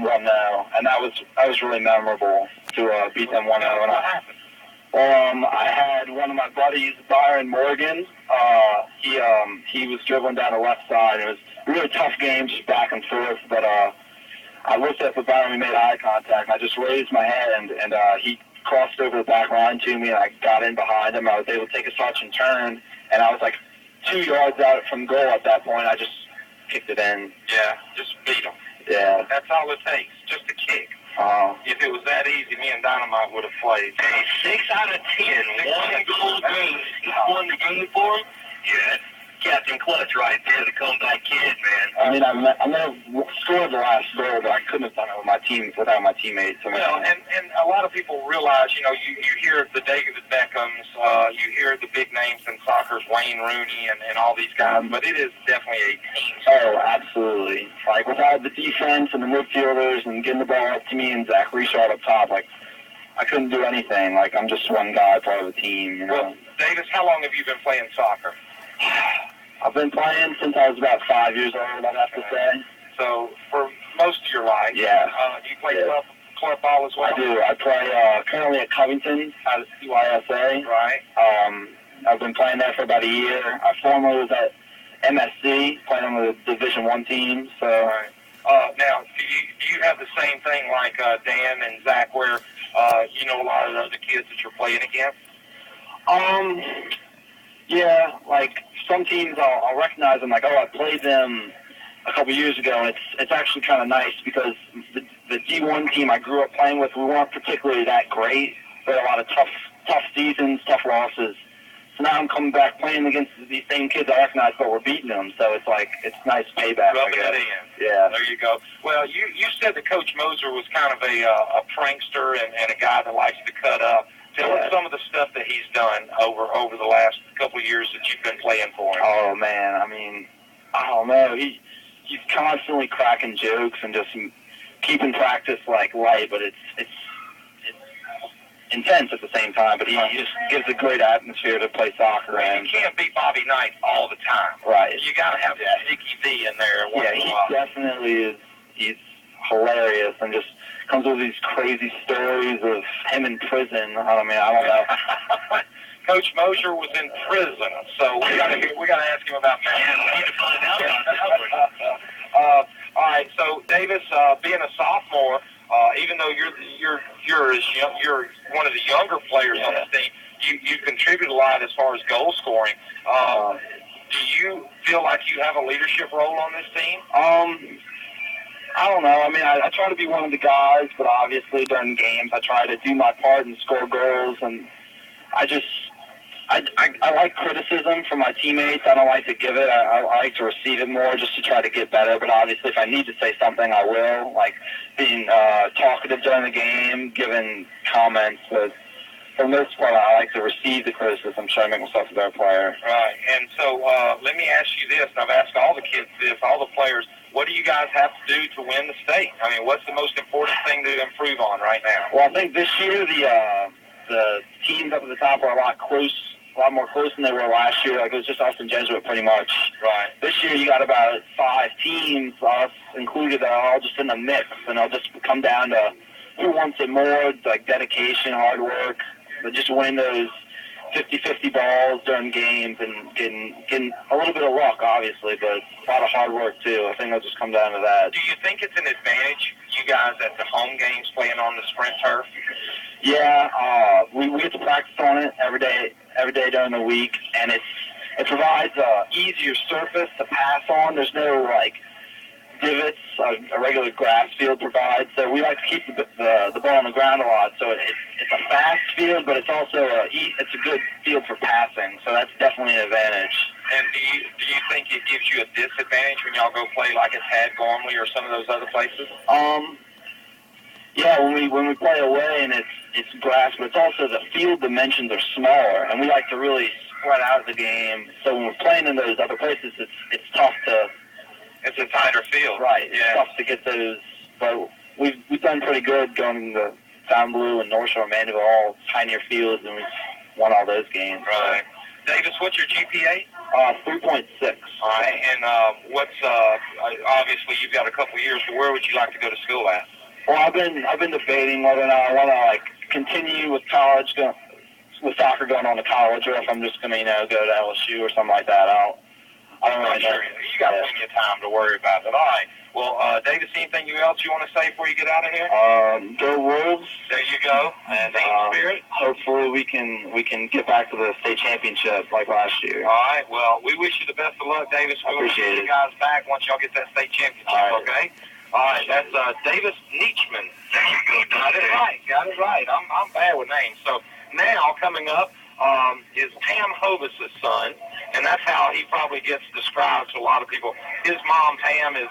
them 1-0, and that was really memorable to beat them 1-0. And what happened? I had one of my buddies, Byron Morgan. He was dribbling down the left side. It was a really tough game, just back and forth. But I looked up at Byron. We made eye contact. And I just raised my hand, and he crossed over the back line to me, and I got in behind him. I was able to take a touch and turn, and I was like 2 yards out from goal at that point. I just kicked it in. Yeah, just beat them. Yeah. That's all it takes, just a kick. If it was that easy, me and Dynamite would have played. Hey, 6 out of 10. One goal game. You won the game for him? Yeah. Captain Clutch right there, the comeback kid, man. I mean, I may have scored the last goal, but I couldn't have done it with my team without my teammates. Well, and a lot of people realize, you hear the David Beckhams, you hear the big names in soccer's Wayne Rooney and all these guys, but it is definitely a team sport. Oh, absolutely. Like, without the defense and the midfielders and getting the ball up to me and Zach Richard up top, like, I couldn't do anything. Like, I'm just one guy, part of a team, you know. Well, Davis, how long have you been playing soccer? I've been playing since I was about 5 years old, I'd have to say. So, for most of your life, yeah. Do you play club ball as well? I do. I play currently at Covington at CYSA. Right. I've been playing there for about a year. I formerly was at MSC, playing on the Division I team. So. Right. Now, do you have the same thing like Dan and Zach, where you know a lot of the other kids that you're playing against? Yeah, like some teams I'll recognize them, like, oh, I played them a couple years ago, and it's actually kind of nice because the D1 team I grew up playing with, we weren't particularly that great. We had a lot of tough seasons, tough losses. So now I'm coming back playing against these same kids I recognize, but we're beating them. So it's like, it's nice payback. Rubbing it in. Yeah. There you go. Well, you said that Coach Moser was kind of a prankster and a guy that likes to cut up. Tell us some of the stuff that he's done over the last couple of years that you've been playing for him. Oh, man. I mean, I don't know. He's constantly cracking jokes and just keeping practice like light, but it's intense at the same time. But he just gives a great atmosphere to play soccer. And you can't beat Bobby Knight all the time. Right. You got to have Sticky V in there. Yeah, he definitely is. He's hilarious and just comes with these crazy stories of him in prison. I mean, I don't know. Coach Mosher was in prison, so we got to ask him about that. Yeah, we need to find out about that. All right, so Davis, being a sophomore, even though you're one of the younger players on this team, you contribute a lot as far as goal scoring. Do you feel like you have a leadership role on this team? I don't know. I mean, I try to be one of the guys, but obviously during games I try to do my part and score goals. And I like criticism from my teammates. I don't like to give it. I like to receive it more just to try to get better. But obviously if I need to say something, I will. Like being talkative during the game, giving comments. But for the most part, I like to receive the criticism, try to make myself a better player. Right. And so let me ask you this. I've asked all the kids this, all the players. What do you guys have to do to win the state? I mean, what's the most important thing to improve on right now? Well, I think this year the teams up at the top are a lot more close than they were last year. Like, it was just us and Jesuit pretty much. Right. This year you got about 5 teams, us included, that are all just in the mix, and it'll just come down to who wants it more, like dedication, hard work, but just winning those 50-50 balls during games and getting a little bit of luck, obviously, but a lot of hard work, too. I think it'll just come down to that. Do you think it's an advantage, you guys, at the home games playing on the sprint turf? Yeah, we get to practice on it every day during the week, and it provides a easier surface to pass on. There's no, like, divots a regular grass field provides, so we like to keep the ball on the ground a lot. So it's a fast field, but it's also it's a good field for passing. So that's definitely an advantage. And do you think it gives you a disadvantage when y'all go play like at Tad Gormley or some of those other places? Yeah, when we play away and it's grass, but it's also the field dimensions are smaller, and we like to really spread out the game. So when we're playing in those other places, it's tough to. It's a tighter field. Right. Yeah. It's tough to get those, but we've done pretty good going to Sound Blue and North Shore, Mandeville, all tinier fields, and we've won all those games. Right. Davis, what's your GPA? 3.6. All right, and obviously you've got a couple years, but where would you like to go to school at? Well, I've been debating whether or not I want to like continue with college, with soccer going on to college, or if I'm just going to go to LSU or something like that. I don't really know. You got plenty of time to worry about that. All right. Well, Davis, anything else you want to say before you get out of here? Go Wolves. There you go. And spirit. Hopefully we can get back to the state championship like last year. All right. Well, we wish you the best of luck, Davis. We'll appreciate you guys back once y'all get that state championship. All right. Okay. All right. That's Davis Neitzschman. There you go. Got it right. Got it right. I'm bad with names. So now coming up is Pam Hovis' son, and that's how he probably gets described to a lot of people. His mom, Pam, is